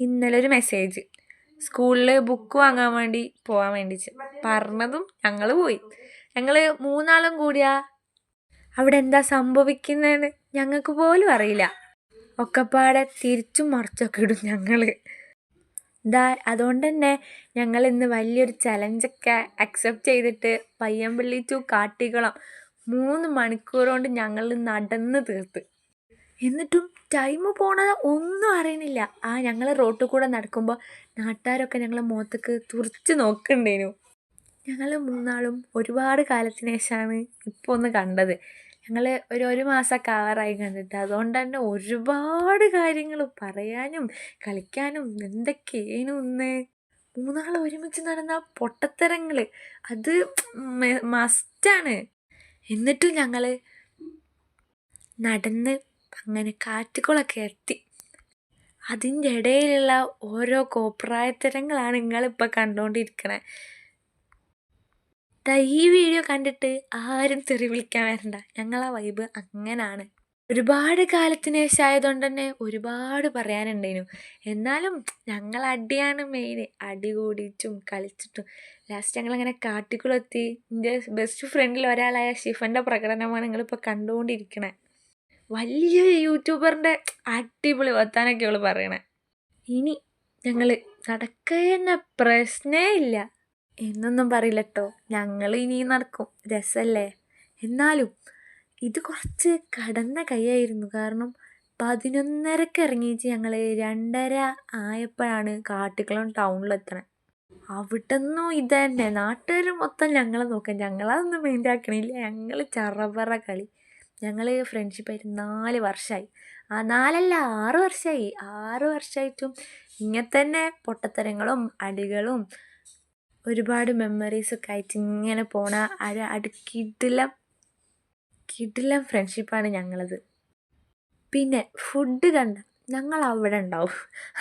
ഇന്നലെ ഒരു മെസ്സേജ് സ്കൂളിൽ ബുക്ക് വാങ്ങാൻ വേണ്ടി പോകാൻ വേണ്ടിച്ച് പറഞ്ഞതും ഞങ്ങൾ പോയി. ഞങ്ങൾ മൂന്നാളും കൂടിയാ അവിടെ എന്താ സംഭവിക്കുന്നതെന്ന് ഞങ്ങൾക്ക് പോലും അറിയില്ല. ഒക്കെപ്പാടെ തിരിച്ചും മറിച്ചൊക്കെ ഇടും ഞങ്ങൾ. അതുകൊണ്ട് തന്നെ ഞങ്ങൾ ഇന്ന് വലിയൊരു ചലഞ്ചൊക്കെ അക്സെപ്റ്റ് ചെയ്തിട്ട് പയ്യമ്പള്ളി ടു കാട്ടിക്കുളം 3 മണിക്കൂർ കൊണ്ട് ഞങ്ങൾ നടന്ന് തീർത്ത്. എന്നിട്ടും ടൈം പോണത് ഒന്നും അറിയണില്ല. ഞങ്ങൾ റോട്ടിൽ കൂടെ നടക്കുമ്പോൾ നാട്ടുകാരൊക്കെ ഞങ്ങളെ മുഖത്തേക്ക് തുറിച്ച് നോക്കണ്ടേനു. ഞങ്ങൾ മൂന്നാളും ഒരുപാട് കാലത്തിന് ശേഷമാണ് ഇപ്പോൾ ഒന്ന് കണ്ടത്. ഞങ്ങൾ ഒരു മാസമൊക്കെ ആവാറായി കണ്ടിട്ട്. അതുകൊണ്ട് തന്നെ ഒരുപാട് കാര്യങ്ങൾ പറയാനും കളിക്കാനും എന്തൊക്കെയേനു ഇന്ന്. മൂന്നാൾ ഒരുമിച്ച് നടന്ന പൊട്ടത്തരങ്ങൾ അത് മസ്റ്റാണ്. എന്നിട്ടും ഞങ്ങൾ നടന്ന് അങ്ങനെ കാട്ടിക്കുളമൊക്കെ എത്തി. അതിൻ്റെ ഇടയിലുള്ള ഓരോ കോപ്രായത്തരങ്ങളാണ് നിങ്ങളിപ്പോൾ കണ്ടുകൊണ്ടിരിക്കണേ. ഈ വീഡിയോ കണ്ടിട്ട് ആരും തെറി വിളിക്കാൻ വരണ്ട. ഞങ്ങളെ വൈബ് അങ്ങനാണ്. ഒരുപാട് കാലത്തിന് ശേഷം ആയതുകൊണ്ട് തന്നെ ഒരുപാട് പറയാനുണ്ടേനു. എന്നാലും ഞങ്ങൾ അടിയാണ് മെയിൻ. അടി കൂടിയിട്ടും കളിച്ചിട്ടും ലാസ്റ്റ് ഞങ്ങളങ്ങനെ കാട്ടിക്കുളത്തി. എൻ്റെ ബെസ്റ്റ് ഫ്രണ്ടിൽ ഒരാളായ ഷിഫൻ്റെ പ്രകടനമാണ് നിങ്ങളിപ്പോൾ കണ്ടുകൊണ്ടിരിക്കണേ. വലിയ യൂട്യൂബറിൻ്റെ അടിപൊളി വർത്താനൊക്കെ അവൾ പറയണേ. ഇനി ഞങ്ങൾ നടക്കുന്ന പ്രശ്നേ ഇല്ല എന്നൊന്നും പറയില്ല കേട്ടോ. ഞങ്ങൾ ഇനിയും നടക്കും, രസമല്ലേ. എന്നാലും ഇത് കുറച്ച് കടന്ന കൈയായിരുന്നു. കാരണം 11:30 ഇറങ്ങിയിട്ട് ഞങ്ങൾ 2:30 ആയപ്പോഴാണ് കാട്ടിക്കുളം ടൗണിലെത്തണേ. അവിടെ നിന്നും ഇത് തന്നെ നാട്ടുകാർ മൊത്തം ഞങ്ങളെ നോക്കാം. ഞങ്ങളതൊന്നും മൈൻഡ് ആക്കണില്ല. ഞങ്ങൾ ചറപറ കളി. ഞങ്ങൾ ഫ്രണ്ട്ഷിപ്പായിട്ട് 4 വർഷമായി. 6 വർഷമായി. 6 വർഷമായിട്ടും ഇങ്ങനെ തന്നെ പൊട്ടത്തരങ്ങളും അടികളും ഒരുപാട് മെമ്മറീസൊക്കെ ആയിട്ട് ഇങ്ങനെ പോണ കിടിലം ഫ്രണ്ട്ഷിപ്പാണ് ഞങ്ങളത്. പിന്നെ ഫുഡ് കണ്ട ഞങ്ങൾ അവിടെ ഉണ്ടാവും.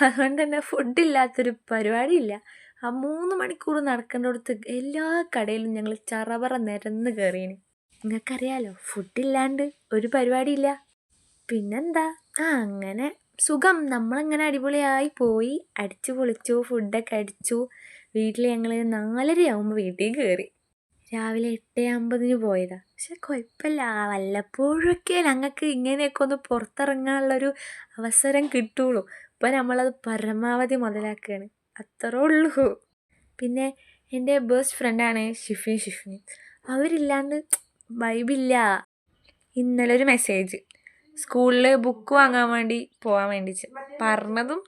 അതുകൊണ്ട് തന്നെ ഫുഡില്ലാത്തൊരു പരിപാടിയില്ല. 3 മണിക്കൂർ നടക്കേണ്ടടുത്ത് എല്ലാ കടയിലും ഞങ്ങൾ ചറപറ നിരന്ന് കയറിയേന്. നിങ്ങൾക്കറിയാലോ, ഫുഡില്ലാണ്ട് ഒരു പരിപാടിയില്ല. പിന്നെന്താ, അങ്ങനെ സുഖം. നമ്മളങ്ങനെ അടിപൊളിയായി പോയി, അടിച്ചു പൊളിച്ചു, ഫുഡൊക്കെ അടിച്ചു. വീട്ടിൽ ഞങ്ങൾ 4:30 ആകുമ്പോൾ വീട്ടിൽ കയറി. രാവിലെ 8:50 പോയതാണ്. പക്ഷെ കുഴപ്പമില്ല, വല്ലപ്പോഴൊക്കെ ഞങ്ങൾക്ക് ഇങ്ങനെയൊക്കെ ഒന്ന് പുറത്തിറങ്ങാനുള്ളൊരു അവസരം കിട്ടുള്ളൂ. ഇപ്പം നമ്മളത് പരമാവധി മുതലാക്കുകയാണ്. അത്രേ ഉള്ളൂ. പിന്നെ എൻ്റെ ബെസ്റ്റ് ഫ്രണ്ടാണ് ഷിഫിൻ. അവരില്ലാണ്ട് വൈബില്ല. ഇന്നലെ ഒരു മെസ്സേജ് സ്കൂളിൽ ബുക്ക് വാങ്ങാൻ വേണ്ടി പോകാൻ വേണ്ടിച്ച് പറഞ്ഞതും